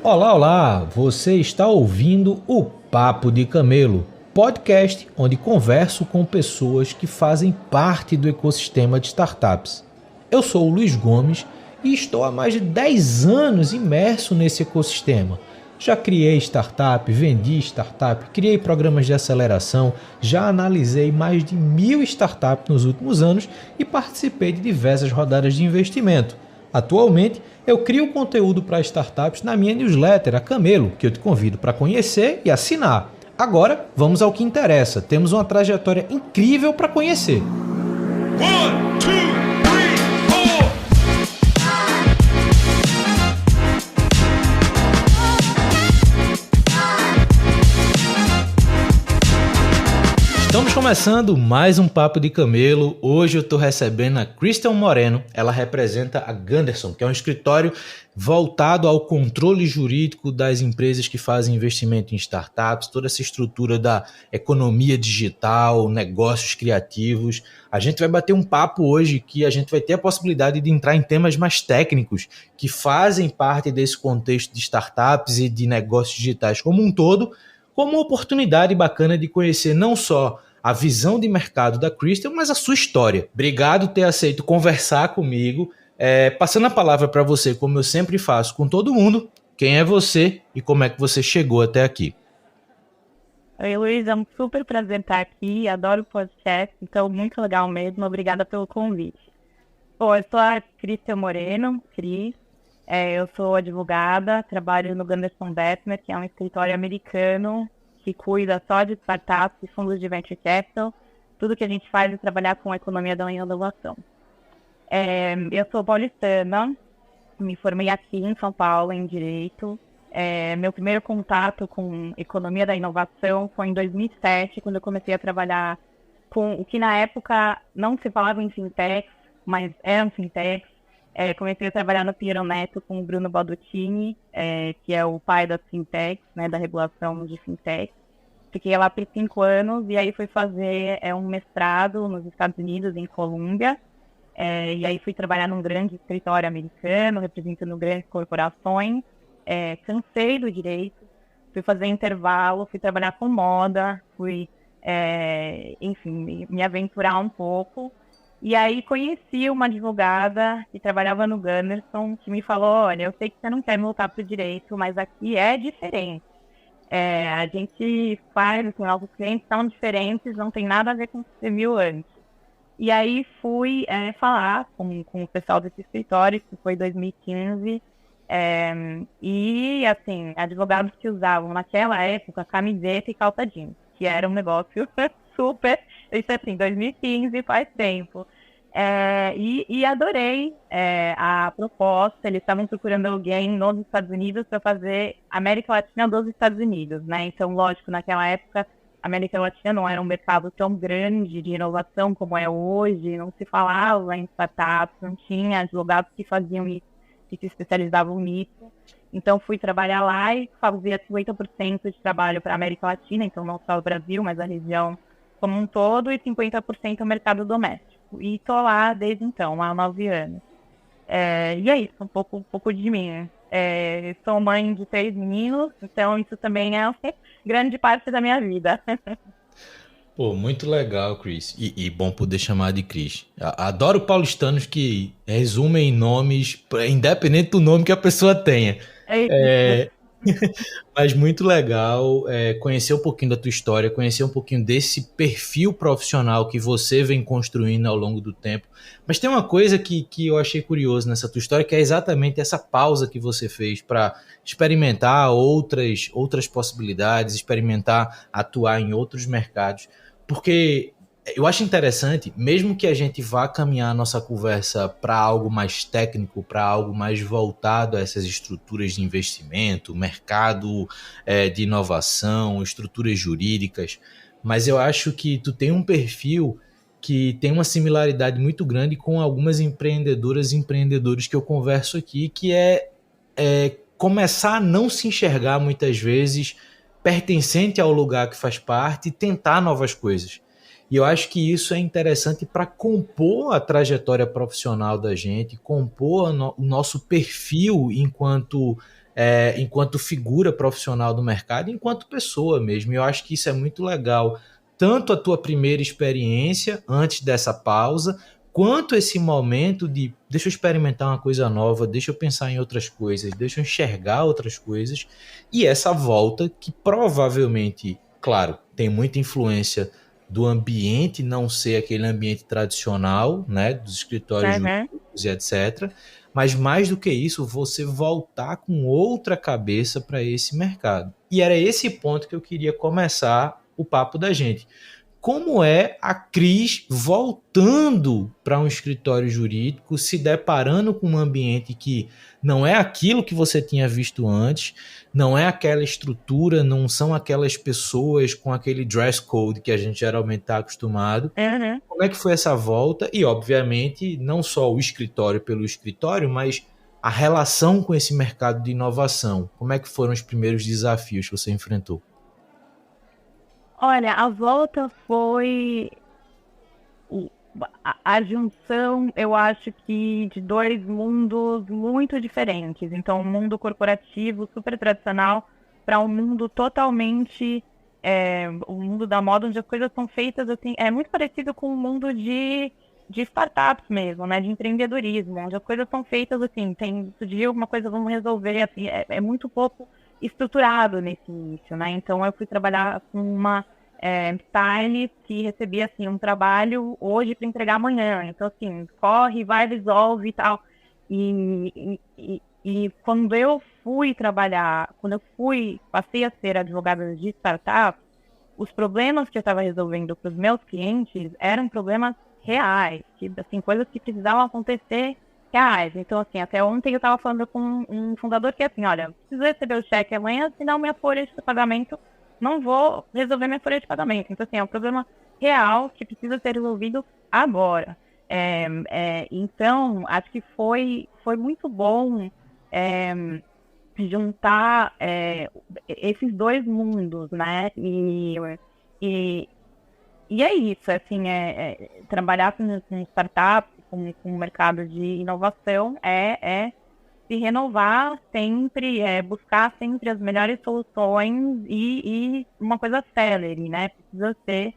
Olá, olá! Você está ouvindo o Papo de Camelo, podcast onde converso com pessoas que fazem parte do ecossistema de startups. Eu sou o Luiz Gomes e estou há mais de 10 anos imerso nesse ecossistema. Já criei startup, vendi startup, criei programas de aceleração, já analisei mais de 1.000 startups nos últimos anos e participei de diversas rodadas de investimento. Atualmente, eu crio conteúdo para startups na minha newsletter, a Camelo, que eu te convido para conhecer e assinar. Agora, vamos ao que interessa. Temos uma trajetória incrível para conhecer. One, two. Estamos começando mais um Papo de Camelo. Hoje eu estou recebendo a Christian Moreno. Ela representa a Gunderson, que é um escritório voltado ao controle jurídico das empresas que fazem investimento em startups, toda essa estrutura da economia digital, negócios criativos. A gente vai bater um papo hoje que a gente vai ter a possibilidade de entrar em temas mais técnicos que fazem parte desse contexto de startups e de negócios digitais como um todo, como uma oportunidade bacana de conhecer não só a visão de mercado da Christian, mas a sua história. Obrigado por ter aceito conversar comigo. Passando a palavra para você, como eu sempre faço com todo mundo, quem é você e como é que você chegou até aqui? Oi, Luiz, é um super prazer estar aqui, adoro o podcast, então muito legal mesmo, obrigada pelo convite. Bom, eu sou a Christian Moreno, Cris, eu sou advogada, trabalho no Gunderson Dettmer, que é um escritório americano que cuida só de startups e fundos de venture capital. Tudo que a gente faz é trabalhar com a economia da inovação. Eu sou paulistana, me formei aqui em São Paulo em Direito. Meu primeiro contato com economia da inovação foi em 2007, quando eu comecei a trabalhar com o que na época não se falava em fintechs, mas eram fintechs. Comecei a trabalhar no Pinheiro Neto com o Bruno Balducini, que é o pai das fintechs, né, da regulação de fintechs. Fiquei lá por 5 anos e aí fui fazer um mestrado nos Estados Unidos, em Colômbia. E aí fui trabalhar num grande escritório americano, representando grandes corporações. Cansei do direito, fui fazer intervalo, fui trabalhar com moda, enfim, me aventurar um pouco. E aí conheci uma advogada que trabalhava no Gunderson, que me falou, olha, eu sei que você não quer voltar para o direito, mas aqui é diferente. A gente faz, assim, nossos clientes são diferentes, não tem nada a ver com o que você viu antes. E aí fui falar com o pessoal desse escritório, que foi em 2015, e, assim, advogados que usavam naquela época camiseta e calça jeans, que era um negócio super, isso assim, 2015, faz tempo. E adorei a proposta. Eles estavam procurando alguém nos Estados Unidos para fazer América Latina dos Estados Unidos, né? Então, lógico, naquela época, a América Latina não era um mercado tão grande de inovação como é hoje, não se falava em startups, não tinha advogados que faziam isso, que se especializavam nisso. Então, fui trabalhar lá e fazia 50% de trabalho para a América Latina, então não só o Brasil, mas a região como um todo, e 50% o mercado doméstico. E tô lá desde então, há 9 anos. E é isso, um pouco de mim. Sou mãe de 3 meninos, então isso também é grande parte da minha vida. Pô, muito legal, Chris. E bom poder chamar de Chris. Adoro paulistanos que resumem nomes, independente do nome que a pessoa tenha. É isso. É, Mas muito legal conhecer um pouquinho da tua história, conhecer um pouquinho desse perfil profissional que você vem construindo ao longo do tempo. Mas tem uma coisa que eu achei curioso nessa tua história, que é exatamente essa pausa que você fez para experimentar outras possibilidades, experimentar atuar em outros mercados. Porque eu acho interessante, mesmo que a gente vá caminhar a nossa conversa para algo mais técnico, para algo mais voltado a essas estruturas de investimento, mercado de inovação, estruturas jurídicas, mas eu acho que tu tem um perfil que tem uma similaridade muito grande com algumas empreendedoras e empreendedores que eu converso aqui, que é começar a não se enxergar muitas vezes pertencente ao lugar que faz parte e tentar novas coisas. E eu acho que isso é interessante para compor a trajetória profissional da gente, compor o nosso perfil enquanto enquanto figura profissional do mercado, enquanto pessoa mesmo. E eu acho que isso é muito legal, tanto a tua primeira experiência antes dessa pausa, quanto esse momento de deixa eu experimentar uma coisa nova, deixa eu pensar em outras coisas, deixa eu enxergar outras coisas, e essa volta que provavelmente, claro, tem muita influência do ambiente não ser aquele ambiente tradicional, né, dos escritórios jurídicos e etc., mas mais do que isso, você voltar com outra cabeça para esse mercado. E era esse ponto que eu queria começar o papo da gente. Como é a Cris voltando para um escritório jurídico, se deparando com um ambiente que não é aquilo que você tinha visto antes, não é aquela estrutura, não são aquelas pessoas com aquele dress code que a gente geralmente está acostumado. Como é que foi essa volta? E, obviamente, não só o escritório pelo escritório, mas a relação com esse mercado de inovação. Como é que foram os primeiros desafios que você enfrentou? Olha, a volta foi a junção, eu acho que de dois mundos muito diferentes. Então, um mundo corporativo super tradicional para um mundo totalmente o mundo da moda, onde as coisas são feitas assim, é muito parecido com o mundo de startups mesmo, né? De empreendedorismo, onde as coisas são feitas assim, tem dia alguma coisa vamos resolver, assim, é muito pouco estruturado nesse início, né? Então eu fui trabalhar com uma style que recebia assim um trabalho hoje para entregar amanhã. Então assim, corre, vai, resolve e tal. E quando eu fui trabalhar, passei a ser advogada de startup, os problemas que eu estava resolvendo para os meus clientes eram problemas reais, que, assim, coisas que precisavam acontecer reais. Então, assim, até ontem eu estava falando com um fundador que é assim, olha, preciso receber o cheque amanhã, senão minha folha de pagamento, não vou resolver minha folha de pagamento. Então, assim, é um problema real que precisa ser resolvido agora. Então, acho que foi muito bom juntar esses dois mundos, né? E é isso, assim, trabalhar com startups, com o mercado de inovação é se renovar sempre, buscar sempre as melhores soluções e uma coisa célere, né? Precisa ser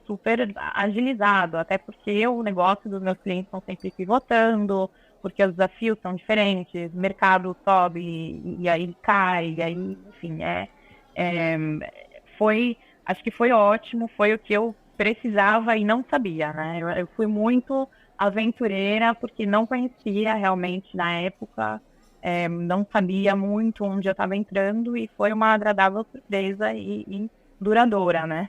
super agilizado, até porque o negócio dos meus clientes estão sempre pivotando, porque os desafios são diferentes, o mercado sobe e aí cai, e aí, enfim, acho que foi ótimo, foi o que eu precisava e não sabia, né? Eu fui muito aventureira, porque não conhecia realmente na época, não sabia muito onde eu estava entrando, e foi uma agradável surpresa e duradoura, né?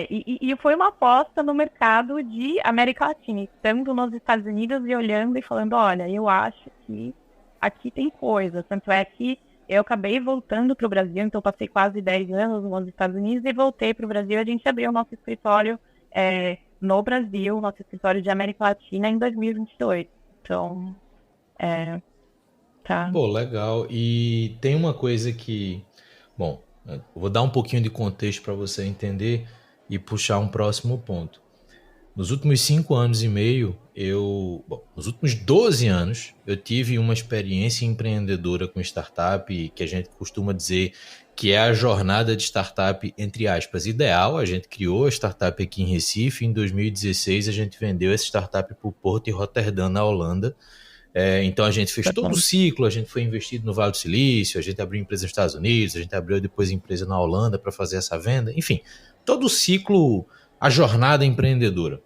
E foi uma aposta no mercado de América Latina, estando nos Estados Unidos e olhando e falando, olha, eu acho que aqui tem coisa. Tanto é que eu acabei voltando para o Brasil, então passei quase 10 anos nos Estados Unidos e voltei para o Brasil. A gente abriu o nosso escritório no Brasil, nosso escritório de América Latina em 2022. Então, tá. Pô, legal. E tem uma coisa que, bom, eu vou dar um pouquinho de contexto para você entender e puxar um próximo ponto. Nos últimos 5 anos e meio, nos últimos 12 anos, eu tive uma experiência empreendedora com startup, que a gente costuma dizer que é a jornada de startup, entre aspas, ideal. A gente criou a startup aqui em Recife, em 2016 a gente vendeu essa startup para o Porto e Roterdã, na Holanda. Então a gente fez todo o ciclo, a gente foi investido no Vale do Silício, a gente abriu empresa nos Estados Unidos, a gente abriu depois empresa na Holanda para fazer essa venda, enfim, todo o ciclo, a jornada empreendedora.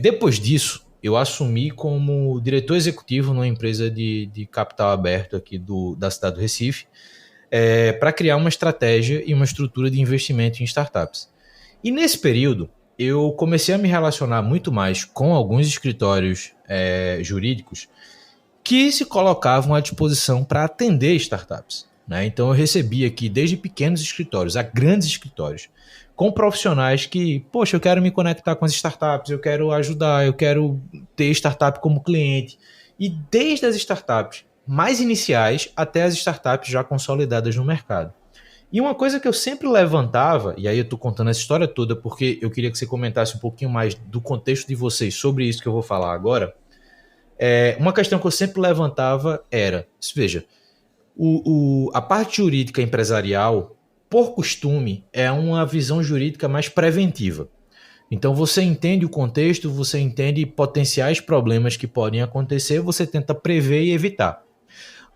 Depois disso, eu assumi como diretor executivo numa empresa de capital aberto aqui da cidade do Recife, para criar uma estratégia e uma estrutura de investimento em startups. E nesse período, eu comecei a me relacionar muito mais com alguns escritórios jurídicos que se colocavam à disposição para atender startups, né? Então eu recebi aqui desde pequenos escritórios a grandes escritórios, com profissionais que, poxa, eu quero me conectar com as startups, eu quero ajudar, eu quero ter startup como cliente. E desde as startups mais iniciais até as startups já consolidadas no mercado. E uma coisa que eu sempre levantava, e aí eu estou contando essa história toda porque eu queria que você comentasse um pouquinho mais do contexto de vocês sobre isso que eu vou falar agora, Uma questão que eu sempre levantava era, veja, a parte jurídica empresarial, por costume, é uma visão jurídica mais preventiva. Então você entende o contexto, você entende potenciais problemas que podem acontecer, você tenta prever e evitar.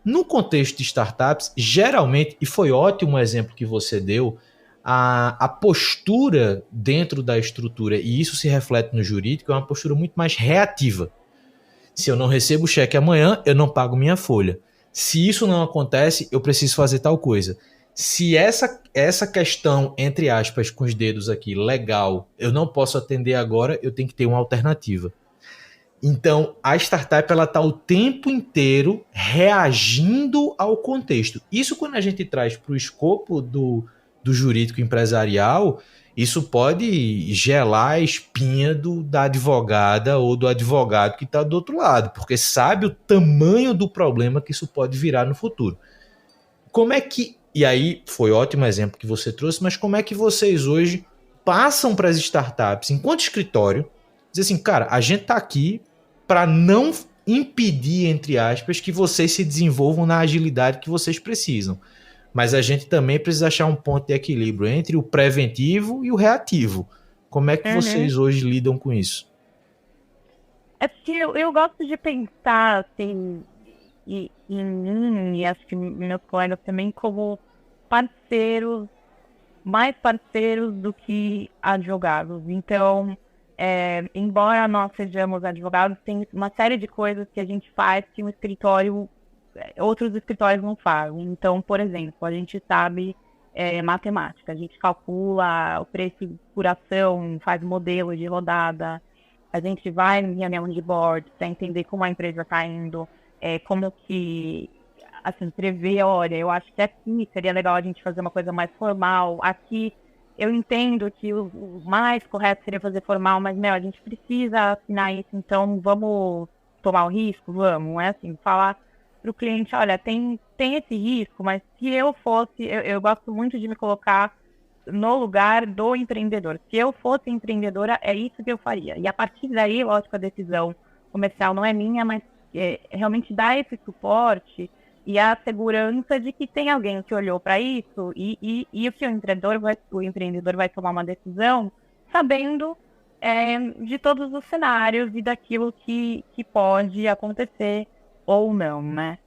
No contexto de startups, geralmente, e foi ótimo o exemplo que você deu, a postura dentro da estrutura, e isso se reflete no jurídico, é uma postura muito mais reativa. Se eu não recebo o cheque amanhã, eu não pago minha folha. Se isso não acontece, eu preciso fazer tal coisa. Se essa questão, entre aspas, com os dedos aqui, legal, eu não posso atender agora, eu tenho que ter uma alternativa. Então, a startup ela está o tempo inteiro reagindo ao contexto. Isso quando a gente traz para o escopo do jurídico empresarial, isso pode gelar a espinha da advogada ou do advogado que está do outro lado, porque sabe o tamanho do problema que isso pode virar no futuro. Como é que... E aí, foi ótimo exemplo que você trouxe, mas como é que vocês hoje passam para as startups, enquanto escritório, dizer assim, cara, a gente está aqui para não impedir, entre aspas, que vocês se desenvolvam na agilidade que vocês precisam. Mas a gente também precisa achar um ponto de equilíbrio entre o preventivo e o reativo. Como é que vocês hoje lidam com isso? É porque eu gosto de pensar, assim, em mim, e acho que meus colegas também, como parceiros, mais parceiros do que advogados. Então, embora nós sejamos advogados, tem uma série de coisas que a gente faz que um escritório, outros escritórios não fazem. Então, por exemplo, a gente sabe matemática, a gente calcula o preço por ação, faz modelo de rodada, a gente vai em reunião de board para entender como a empresa está indo, como que, assim, prever, olha, eu acho que aqui seria legal a gente fazer uma coisa mais formal, aqui eu entendo que o mais correto seria fazer formal, mas, a gente precisa assinar isso, então vamos tomar o risco? Vamos, é assim, falar para o cliente, olha, tem esse risco, mas se eu fosse, eu gosto muito de me colocar no lugar do empreendedor. Se eu fosse empreendedora, é isso que eu faria. E a partir daí, lógico, a decisão comercial não é minha, mas realmente dar esse suporte e a segurança de que tem alguém que olhou para isso e que o empreendedor vai tomar uma decisão sabendo de todos os cenários e daquilo que pode acontecer ou não, né?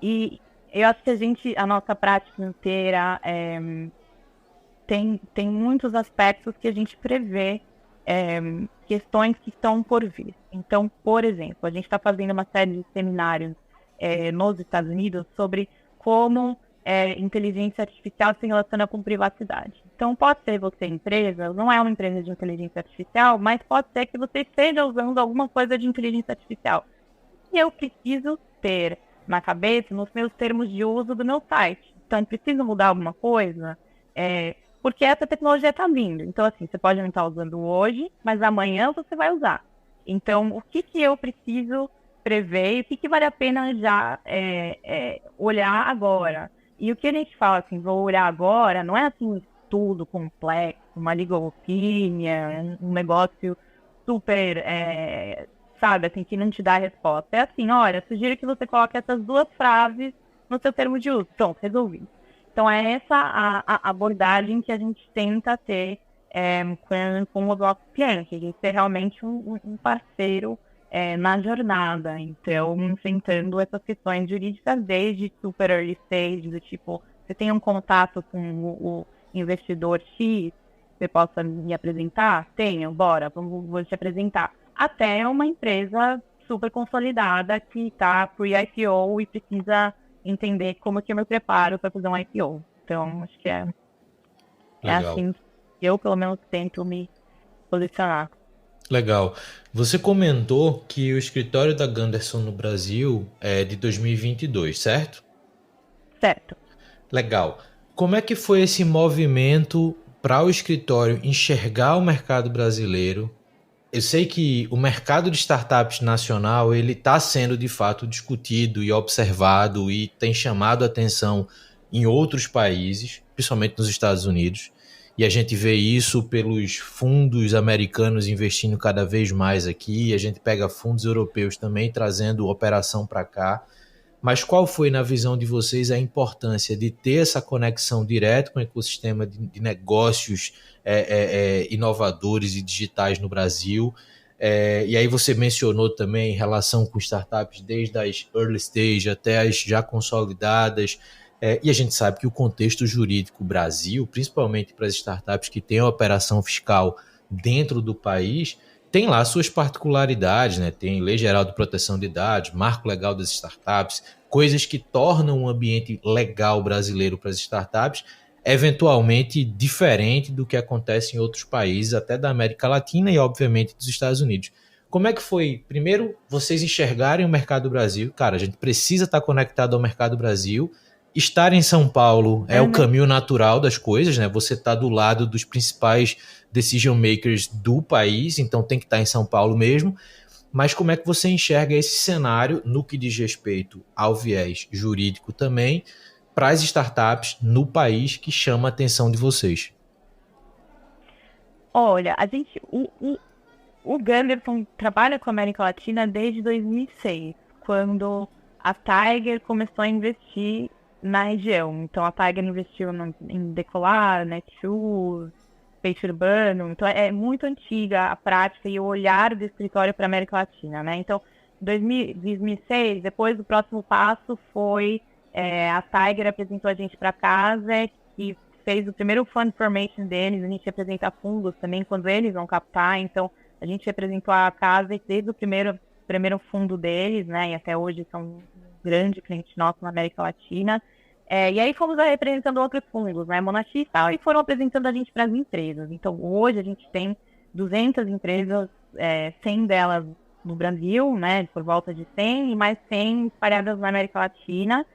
E eu acho que a nossa prática inteira tem muitos aspectos que a gente prevê questões que estão por vir. Então, por exemplo, a gente está fazendo uma série de seminários nos Estados Unidos sobre como inteligência artificial se relaciona com privacidade. Então, pode ser você empresa, não é uma empresa de inteligência artificial, mas pode ser que você esteja usando alguma coisa de inteligência artificial. E eu preciso ter na cabeça, nos meus termos de uso do meu site. Então, eu preciso mudar alguma coisa, porque essa tecnologia está vindo. Então, assim, você pode não estar usando hoje, mas amanhã você vai usar. Então, o que eu preciso prever e o que vale a pena já olhar agora? E o que a gente fala, assim, vou olhar agora, não é assim um estudo complexo, uma legal opinion, um negócio super, sabe, assim, que não te dá resposta. É assim, olha, sugiro que você coloque essas duas frases no seu termo de uso. Pronto, resolvi. Então, é essa a abordagem que a gente tenta ter com o nosso cliente, de ser realmente um parceiro na jornada. Então, enfrentando essas questões jurídicas desde super early stage, do tipo, você tem um contato com o investidor X, você possa me apresentar? Tenho, bora, vou te apresentar. Até uma empresa super consolidada que está pre-IPO e precisa entender como que eu me preparo para fazer um IPO. Então, acho que é assim que eu, pelo menos, tento me posicionar. Legal. Você comentou que o escritório da Gunderson no Brasil é de 2022, certo? Certo. Legal. Como é que foi esse movimento para o escritório enxergar o mercado brasileiro? Eu sei que o mercado de startups nacional ele está sendo de fato discutido e observado e tem chamado a atenção em outros países, principalmente nos Estados Unidos. e a gente vê isso pelos fundos americanos investindo cada vez mais aqui, a gente pega fundos europeus também trazendo operação para cá. Mas qual foi, na visão de vocês, a importância de ter essa conexão direta com o ecossistema de negócios inovadores e digitais no Brasil? E aí você mencionou também relação com startups desde as early stage até as já consolidadas. E a gente sabe que o contexto jurídico Brasil, principalmente para as startups que têm a operação fiscal dentro do país, tem lá suas particularidades, né? Tem Lei Geral de Proteção de Dados, Marco Legal das Startups, coisas que tornam o ambiente legal brasileiro para as startups eventualmente diferente do que acontece em outros países, até da América Latina e, obviamente, dos Estados Unidos. Como é que foi, primeiro, vocês enxergarem o mercado do Brasil? Cara, a gente precisa estar conectado ao mercado do Brasil. Estar em São Paulo é o caminho natural das coisas, né? Você está do lado dos principais decision makers do país, então tem que estar em São Paulo mesmo. Mas como é que você enxerga esse cenário no que diz respeito ao viés jurídico também para as startups no país que chama a atenção de vocês? Olha, o Gunderson trabalha com a América Latina desde 2006, quando a Tiger começou a investir na região. Então a Tiger investiu em Decolar, Netshoes, Peixe Urbano. Então é muito antiga a prática e o olhar do escritório para a América Latina, né? Então, 2006, depois o próximo passo foi a Tiger apresentou a gente para casa, que fez o primeiro fund formation deles. A gente apresenta fundos também quando eles vão captar. Então a gente representou a casa desde o primeiro fundo deles, né? E até hoje são um grande cliente nosso na América Latina. E aí fomos representando outros fundos, né? Monachi e tal, e foram apresentando a gente para as empresas. Então hoje a gente tem 200 empresas, 100 delas no Brasil, né? Por volta de 100, e mais 100 espalhadas na América Latina.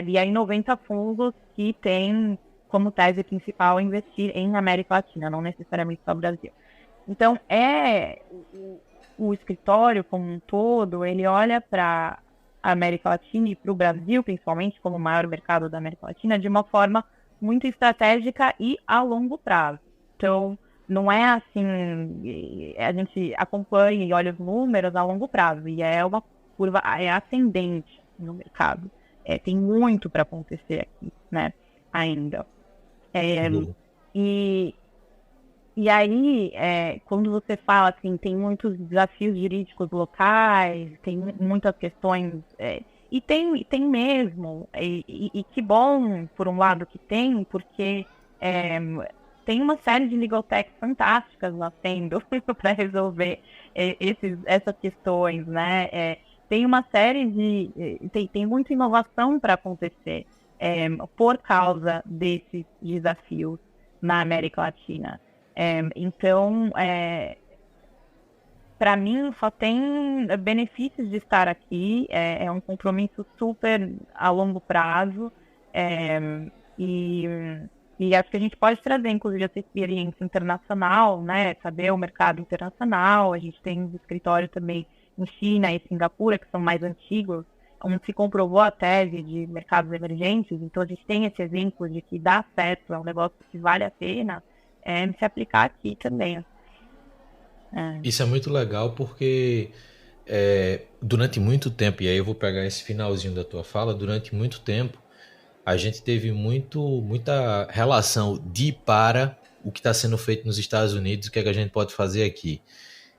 E aí 90 fundos que têm como tese principal investir em América Latina, não necessariamente só Brasil. Então, o escritório como um todo, ele olha para a América Latina e para o Brasil, principalmente, como o maior mercado da América Latina, de uma forma muito estratégica e a longo prazo. Então, não é assim, a gente acompanha e olha os números a longo prazo, e é uma curva ascendente no mercado. Tem muito para acontecer aqui, né, ainda. E aí, quando você fala assim, tem muitos desafios jurídicos locais, tem muitas questões, e tem mesmo, e que bom, por um lado, que tem, porque tem uma série de legal techs fantásticas nascendo para resolver essas questões, né? Tem uma série tem muita inovação para acontecer por causa desses desafios na América Latina. Então, para mim, só tem benefícios de estar aqui. É um compromisso super a longo prazo. E acho que a gente pode trazer, inclusive, essa experiência internacional, né? Saber o mercado internacional. A gente tem um escritório também em China e Singapura, que são mais antigos, onde se comprovou a tese de mercados emergentes. Então, a gente tem esse exemplo de que dá certo, é um negócio que vale a pena se aplicar aqui também. Isso é muito legal porque durante muito tempo, e aí eu vou pegar esse finalzinho da tua fala, durante muito tempo a gente teve muita relação de para o que está sendo feito nos Estados Unidos, o que é que a gente pode fazer aqui.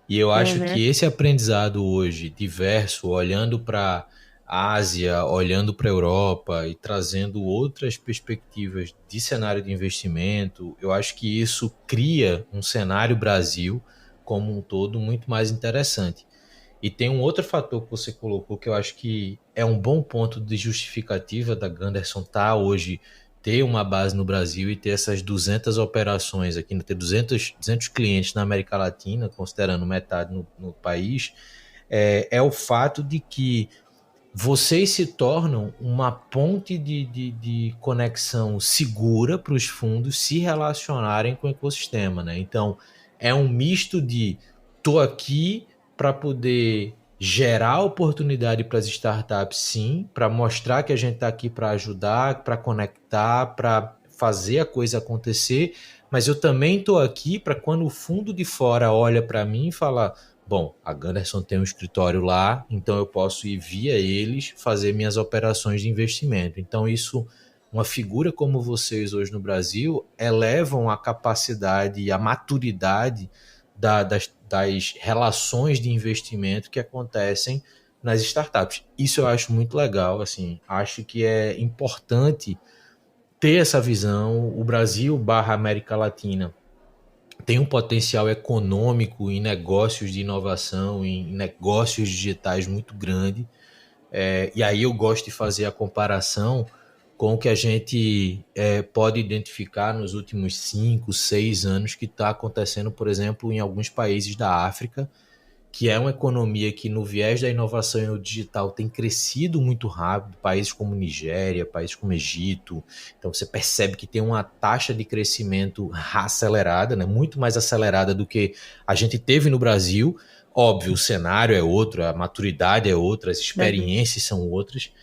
E eu acho que esse aprendizado hoje, diverso, olhando para a Ásia, olhando para a Europa e trazendo outras perspectivas de cenário de investimento, eu acho que isso cria um cenário Brasil como um todo muito mais interessante. E tem um outro fator que você colocou que eu acho que é um bom ponto de justificativa da Gunderson hoje ter uma base no Brasil e ter essas 200 operações aqui, ter 200 clientes na América Latina, considerando metade no país, é o fato de que vocês se tornam uma ponte de conexão segura para os fundos se relacionarem com o ecossistema, né? Então, é um misto de tô aqui para poder gerar oportunidade para as startups, sim, para mostrar que a gente está aqui para ajudar, para conectar, para fazer a coisa acontecer, mas eu também estou aqui para quando o fundo de fora olha para mim e fala, bom, a Gunderson tem um escritório lá, então eu posso ir via eles fazer minhas operações de investimento. Então isso, uma figura como vocês hoje no Brasil, elevam a capacidade e a maturidade das relações de investimento que acontecem nas startups. Isso eu acho muito legal, assim, acho que é importante ter essa visão. O Brasil barra América Latina tem um potencial econômico em negócios de inovação, em negócios digitais muito grande. E aí eu gosto de fazer a comparação com o que a gente pode identificar nos últimos 5, 6 anos que está acontecendo, por exemplo, em alguns países da África, que é uma economia que no viés da inovação e no digital tem crescido muito rápido, países como Nigéria, países como Egito. Então você percebe que tem uma taxa de crescimento acelerada, né? Muito mais acelerada do que a gente teve no Brasil. Óbvio, o cenário é outro, a maturidade é outra, as experiências são outras.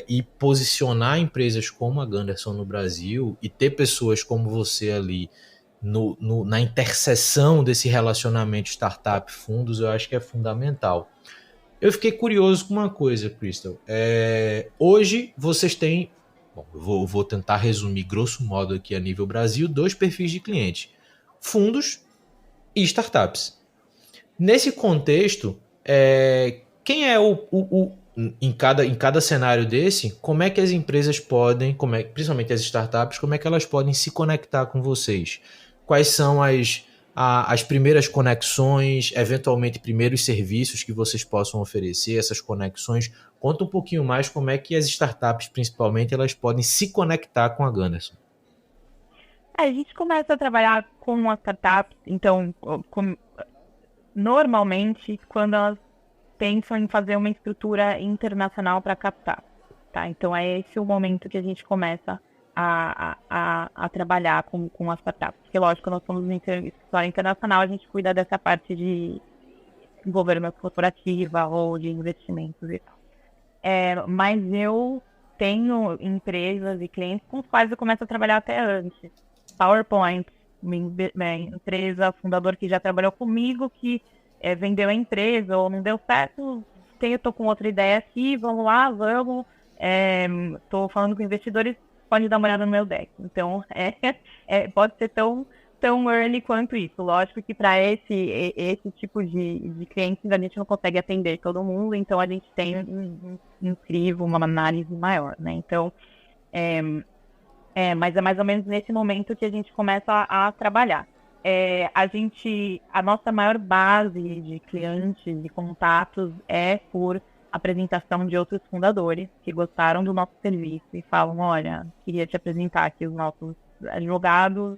E posicionar empresas como a Gunderson no Brasil e ter pessoas como você ali na interseção desse relacionamento startup-fundos, eu acho que é fundamental. Eu fiquei curioso com uma coisa, Crystal. Hoje vocês têm, bom, eu vou tentar resumir grosso modo aqui a nível Brasil, 2 perfis de clientes, fundos e startups. Nesse contexto, quem é em cada cenário desse, como é que as empresas podem, principalmente as startups, como é que elas podem se conectar com vocês? Quais são as primeiras conexões, eventualmente primeiros serviços que vocês possam oferecer, essas conexões? Conta um pouquinho mais como é que as startups, principalmente, elas podem se conectar com a Gunderson. A gente começa a trabalhar com as startups, então, normalmente, quando elas pensam em fazer uma estrutura internacional para captar, tá? Então, é esse o momento que a gente começa a trabalhar com as startups. Porque, lógico, nós somos uma escritório internacional, a gente cuida dessa parte de governança corporativa ou de investimentos e tal. Mas eu tenho empresas e clientes com os quais eu começo a trabalhar até antes. PowerPoint, minha empresa, fundador que já trabalhou comigo, que vendeu a empresa ou não deu certo, estou com outra ideia aqui, vamos lá, vamos. Estou falando com investidores, pode dar uma olhada no meu deck. Então, pode ser tão early quanto isso. Lógico que para esse tipo de clientes a gente não consegue atender todo mundo, então a gente tem um crivo, uma análise maior, né? Então, mas é mais ou menos nesse momento que a gente começa a trabalhar. A nossa maior base de clientes, de contatos, é por apresentação de outros fundadores que gostaram do nosso serviço e falam, olha, queria te apresentar aqui os nossos advogados,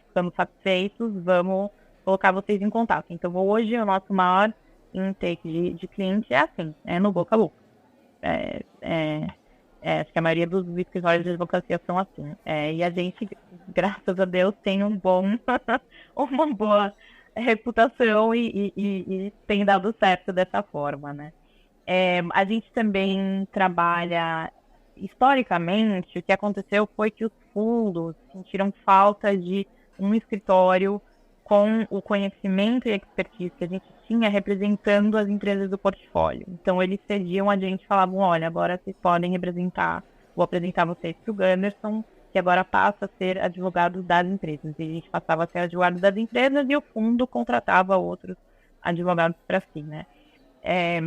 estamos satisfeitos, vamos colocar vocês em contato. Então, hoje, o nosso maior intake de cliente é assim, no boca a boca. Acho que a maioria dos escritórios de advocacia são assim. E a gente, graças a Deus, tem uma boa reputação e tem dado certo dessa forma, né? A gente também trabalha, historicamente, o que aconteceu foi que os fundos sentiram falta de um escritório com o conhecimento e expertise que a gente tinha representando as empresas do portfólio. Então, eles cediam a gente e falavam, olha, agora vocês podem representar, vou apresentar vocês para o Gunderson, que agora passa a ser advogado das empresas. E a gente passava a ser advogado das empresas e o fundo contratava outros advogados para si, né?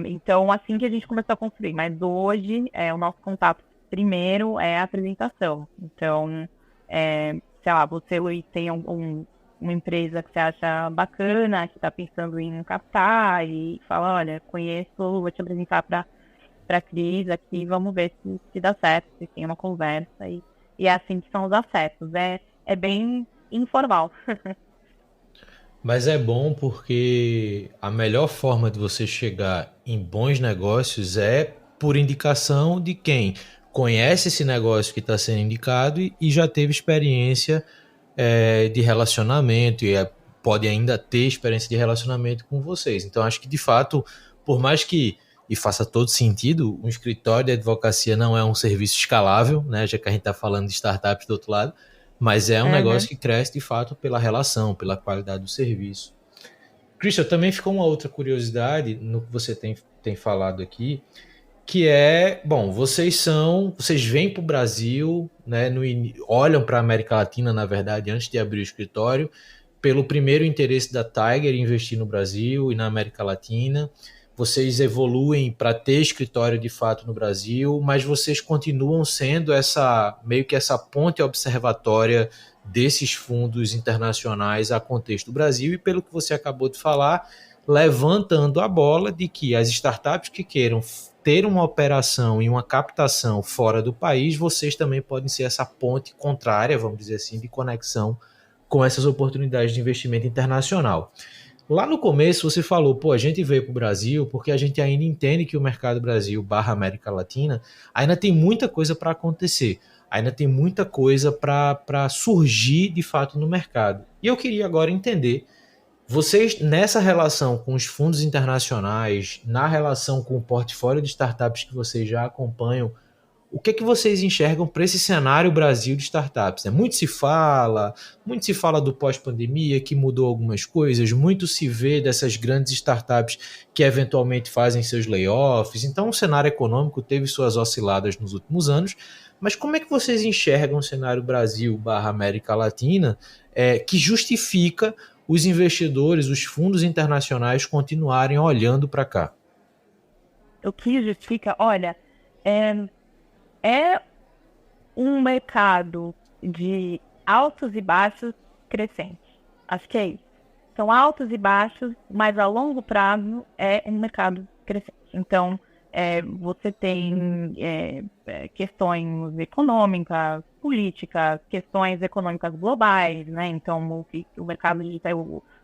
Então, assim que a gente começou a construir. Mas hoje, o nosso contato primeiro é a apresentação. Então, sei lá, você, Luiz, tem uma empresa que você acha bacana, que está pensando em captar e fala, olha, conheço, vou te apresentar para a Cris aqui, vamos ver se dá certo, se tem uma conversa. E é assim que são os acessos. É bem informal. Mas é bom porque a melhor forma de você chegar em bons negócios é por indicação de quem conhece esse negócio que está sendo indicado e já teve experiência de relacionamento e pode ainda ter experiência de relacionamento com vocês. Então, acho que, de fato, por mais que, e faça todo sentido, um escritório de advocacia não é um serviço escalável, né, já que a gente está falando de startups do outro lado, Mas é um Uhum. negócio que cresce de fato pela relação, pela qualidade do serviço. Christian, também ficou uma outra curiosidade no que você tem falado aqui, que é, bom, vocês vêm para o Brasil, né, olham para a América Latina, na verdade, antes de abrir o escritório, pelo primeiro interesse da Tiger em investir no Brasil e na América Latina. Vocês evoluem para ter escritório de fato no Brasil, mas vocês continuam sendo meio que essa ponte observatória desses fundos internacionais a contexto do Brasil, e pelo que você acabou de falar, levantando a bola de que as startups que queiram ter uma operação e uma captação fora do país, vocês também podem ser essa ponte contrária, vamos dizer assim, de conexão com essas oportunidades de investimento internacional. Lá no começo você falou, pô, a gente veio para o Brasil porque a gente ainda entende que o mercado Brasil barra América Latina ainda tem muita coisa para acontecer, ainda tem muita coisa para surgir de fato no mercado. E eu queria agora entender, vocês nessa relação com os fundos internacionais, na relação com o portfólio de startups que vocês já acompanham, o que é que vocês enxergam para esse cenário Brasil de startups? Muito se fala do pós-pandemia, que mudou algumas coisas, muito se vê dessas grandes startups que eventualmente fazem seus layoffs. Então, o cenário econômico teve suas osciladas nos últimos anos, mas como é que vocês enxergam o cenário Brasil barra América Latina, que justifica os investidores, os fundos internacionais continuarem olhando para cá? O que justifica, olha, é, é um mercado de altos e baixos crescente. Acho que é isso. São altos e baixos, mas a longo prazo é um mercado crescente. Então, você tem questões econômicas, políticas, questões econômicas globais, né? Então, o mercado de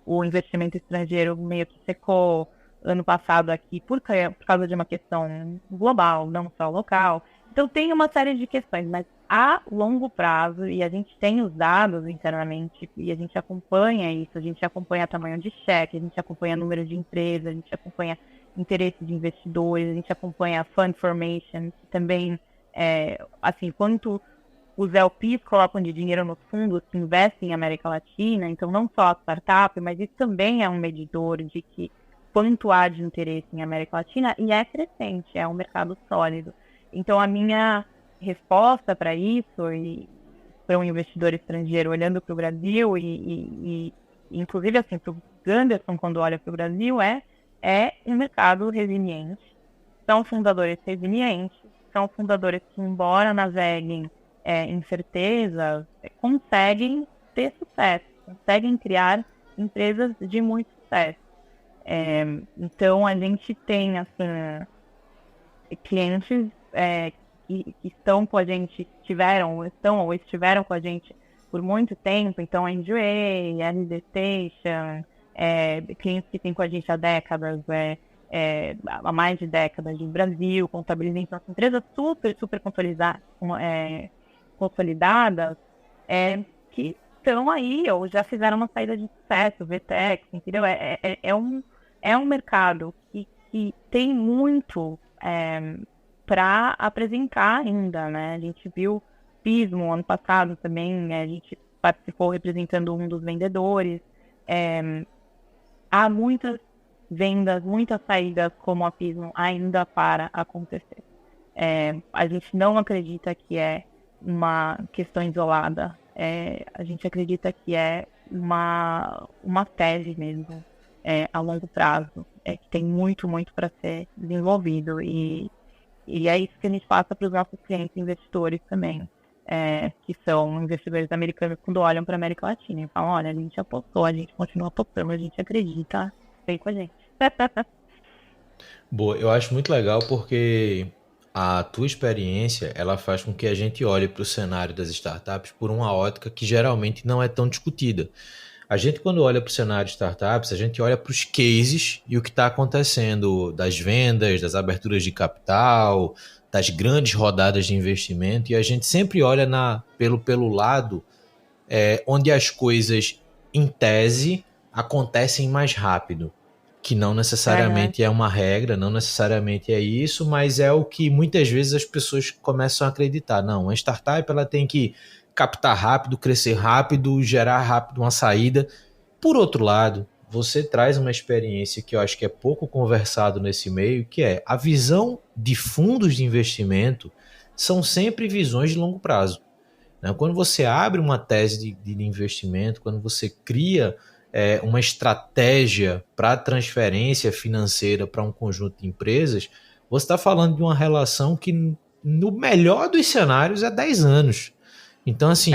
o investimento estrangeiro meio que secou ano passado aqui por causa de uma questão global, não só local. Então, tem uma série de questões, mas a longo prazo, e a gente tem os dados internamente, e a gente acompanha isso, a gente acompanha tamanho de cheque, a gente acompanha número de empresas, a gente acompanha interesse de investidores, a gente acompanha fund formation, também, assim, quanto os LPs colocam de dinheiro nos fundos que investem em América Latina, então não só a startup, mas isso também é um medidor de que quanto há de interesse em América Latina, e é crescente, é um mercado sólido. Então, a minha resposta para isso, e para um investidor estrangeiro olhando para o Brasil, inclusive assim, para o Ganderson, quando olha para o Brasil, é um mercado resiliente. São fundadores resilientes, são fundadores que, embora naveguem incertezas, conseguem ter sucesso, conseguem criar empresas de muito sucesso. Então, a gente tem, assim, clientes que estão com a gente, estão ou estiveram com a gente por muito tempo, então a NGA, a RD Station, clientes que têm com a gente há décadas, há mais de décadas no Brasil, contabilizam, então, empresas super, super consolidadas, que estão aí, ou já fizeram uma saída de sucesso, VTEX, entendeu? É um mercado que tem muito para apresentar ainda, né? A gente viu Pismo ano passado também, a gente participou representando um dos vendedores. Há muitas vendas, muitas saídas como a Pismo ainda para acontecer. A gente não acredita que é uma questão isolada, a gente acredita que é uma tese mesmo, a longo prazo, que tem muito, muito para ser desenvolvido, e é isso que a gente passa para os nossos clientes investidores também, que são investidores americanos, quando olham para a América Latina e falam, olha, a gente apostou, a gente continua apostando, a gente acredita, vem com a gente. Boa, eu acho muito legal porque a tua experiência, ela faz com que a gente olhe para o cenário das startups por uma ótica que geralmente não é tão discutida. A gente, quando olha para o cenário de startups, a gente olha para os cases e o que está acontecendo das vendas, das aberturas de capital, das grandes rodadas de investimento, e a gente sempre olha pelo lado onde as coisas, em tese, acontecem mais rápido, que não necessariamente é uma regra, não necessariamente é isso, mas é o que muitas vezes as pessoas começam a acreditar. Não, a startup ela tem que captar rápido, crescer rápido, gerar rápido uma saída. Por outro lado, você traz uma experiência que eu acho que é pouco conversado nesse meio, que é a visão de fundos de investimento são sempre visões de longo prazo. Né? Quando você abre uma tese de investimento, quando você cria uma estratégia para transferência financeira para um conjunto de empresas, você está falando de uma relação que, no melhor dos cenários, é 10 anos. Então, assim,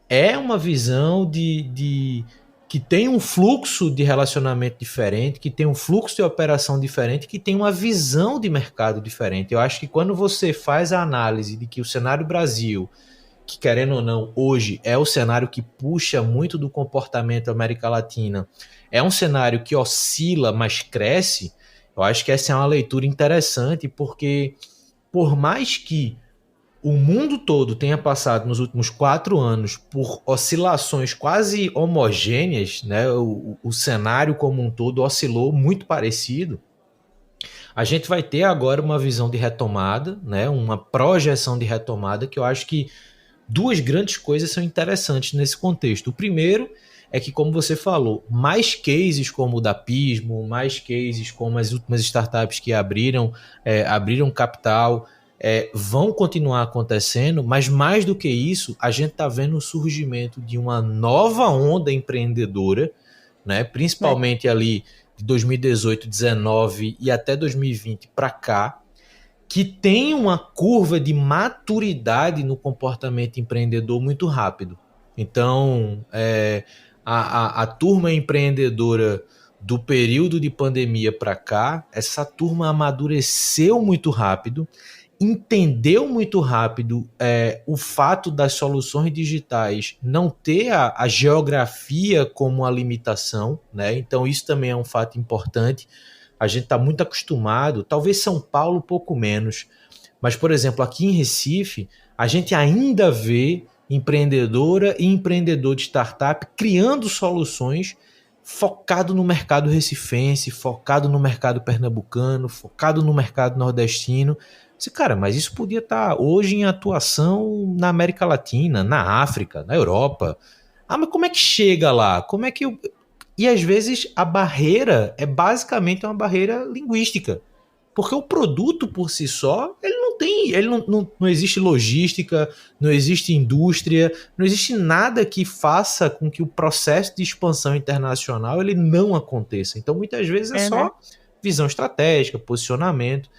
é uma visão que tem um fluxo de relacionamento diferente, que tem um fluxo de operação diferente, que tem uma visão de mercado diferente. Eu acho que quando você faz a análise de que o cenário Brasil, que querendo ou não, hoje é o cenário que puxa muito do comportamento da América Latina, é um cenário que oscila, mas cresce, eu acho que essa é uma leitura interessante, porque por mais que o mundo todo tenha passado nos últimos 4 anos por oscilações quase homogêneas, né? O cenário como um todo oscilou muito parecido. A gente vai ter agora uma visão de retomada, né? Uma projeção de retomada, que eu acho que duas grandes coisas são interessantes nesse contexto. O primeiro é que, como você falou, mais cases como o da Pismo, mais cases como as últimas startups que abriram capital, vão continuar acontecendo, mas mais do que isso, a gente está vendo o surgimento de uma nova onda empreendedora, né? Principalmente ali de 2018, 2019 e até 2020 para cá, que tem uma curva de maturidade no comportamento empreendedor muito rápido. Então, a turma empreendedora do período de pandemia para cá, essa turma amadureceu muito rápido, entendeu muito rápido o fato das soluções digitais não ter a geografia como a limitação, né? Então isso também é um fato importante. A gente está muito acostumado, talvez São Paulo um pouco menos, mas, por exemplo, aqui em Recife, a gente ainda vê empreendedora e empreendedor de startup criando soluções focado no mercado recifense, focado no mercado pernambucano, focado no mercado nordestino. Cara, mas isso podia estar hoje em atuação na América Latina, na África, na Europa. Mas como é que chega lá? Como é que eu... E às vezes a barreira é basicamente uma barreira linguística. Porque o produto por si só, ele não tem, não existe logística, não existe indústria, não existe nada que faça com que o processo de expansão internacional ele não aconteça. Então, muitas vezes é só visão estratégica, posicionamento.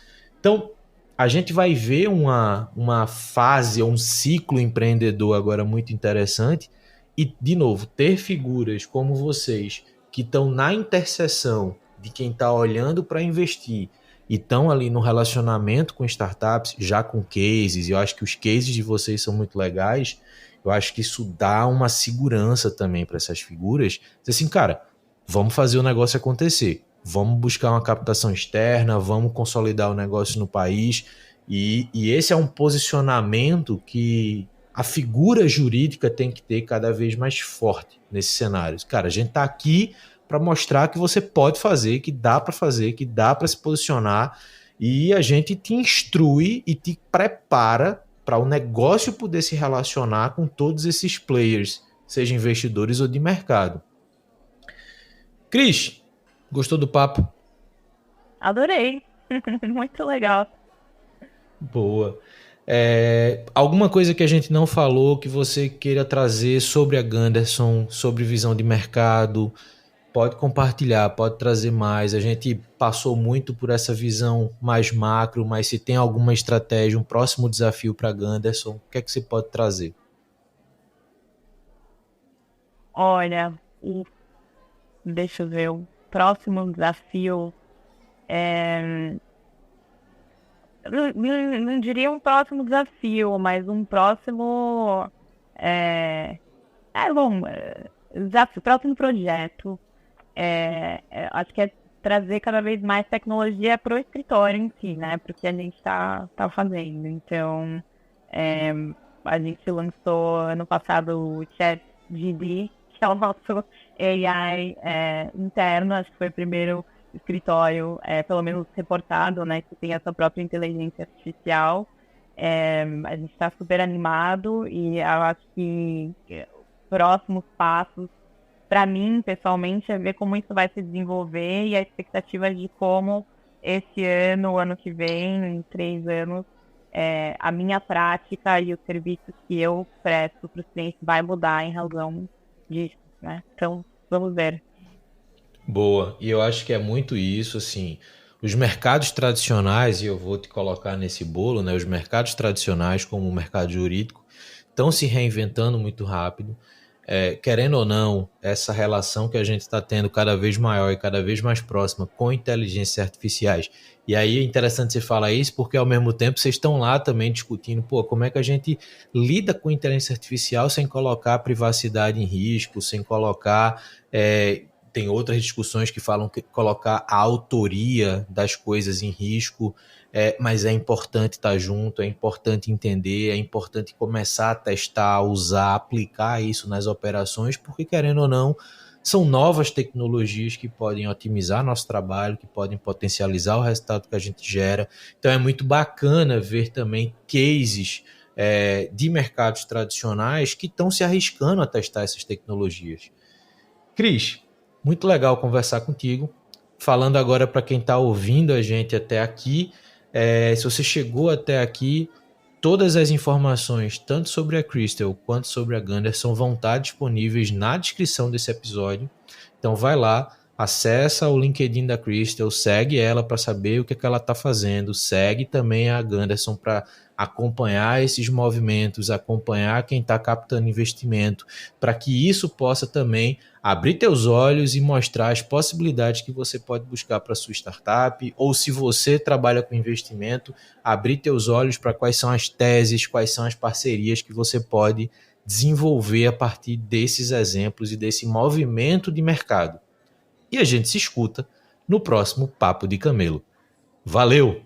Então, a gente vai ver uma fase, um ciclo empreendedor agora muito interessante. E, de novo, ter figuras como vocês que estão na interseção de quem está olhando para investir e estão ali no relacionamento com startups, já com cases, e eu acho que os cases de vocês são muito legais, eu acho que isso dá uma segurança também para essas figuras. Dizer assim, cara, vamos fazer o negócio acontecer, vamos buscar uma captação externa, vamos consolidar o negócio no país, e esse é um posicionamento que a figura jurídica tem que ter cada vez mais forte nesses cenários. Cara, a gente está aqui para mostrar que você pode fazer, que dá para se posicionar, e a gente te instrui e te prepara para o negócio poder se relacionar com todos esses players, seja investidores ou de mercado. Cris, gostou do papo? Adorei. Muito legal. Boa. Alguma coisa que a gente não falou que você queira trazer sobre a Gunderson, sobre visão de mercado? Pode compartilhar, pode trazer mais. A gente passou muito por essa visão mais macro, mas se tem alguma estratégia, um próximo desafio para a Gunderson, o que é que você pode trazer? Olha, deixa eu ver, o próximo desafio não diria um próximo desafio, mas um próximo desafio, próximo projeto. Acho que é trazer cada vez mais tecnologia para o escritório em si, né? Porque a gente tá fazendo. Então, a gente lançou ano passado o ChatGPT, que é o nosso AI interno. Acho que foi o primeiro escritório, pelo menos reportado, né? Que tem essa própria inteligência artificial. A gente está super animado e eu acho que próximos passos, para mim, pessoalmente, é ver como isso vai se desenvolver e a expectativa de como esse ano, o ano que vem, em 3 anos, a minha prática e os serviços que eu presto para os clientes vai mudar em razão disso, né? Então, vamos ver. Boa, e eu acho que é muito isso, assim, os mercados tradicionais, e eu vou te colocar nesse bolo, né? Os mercados tradicionais, como o mercado jurídico, estão se reinventando muito rápido. Querendo ou não, essa relação que a gente está tendo cada vez maior e cada vez mais próxima com inteligências artificiais. E aí é interessante você falar isso, porque ao mesmo tempo vocês estão lá também discutindo, pô, como é que a gente lida com inteligência artificial sem colocar a privacidade em risco, sem colocar. Tem outras discussões que falam que colocar a autoria das coisas em risco, mas é importante estar junto, é importante entender, é importante começar a testar, usar, aplicar isso nas operações, porque querendo ou não, são novas tecnologias que podem otimizar nosso trabalho, que podem potencializar o resultado que a gente gera. Então é muito bacana ver também cases de mercados tradicionais que estão se arriscando a testar essas tecnologias. Cris, muito legal conversar contigo. Falando agora para quem está ouvindo a gente até aqui, se você chegou até aqui, todas as informações, tanto sobre a Crystal quanto sobre a Gunderson, vão estar disponíveis na descrição desse episódio. Então vai lá, acessa o LinkedIn da Crystal, segue ela para saber o que ela está fazendo, segue também a Gunderson para acompanhar esses movimentos, acompanhar quem está captando investimento, para que isso possa também abrir teus olhos e mostrar as possibilidades que você pode buscar para sua startup, ou se você trabalha com investimento, abrir teus olhos para quais são as teses, quais são as parcerias que você pode desenvolver a partir desses exemplos e desse movimento de mercado. E a gente se escuta no próximo Papo de Camelo. Valeu!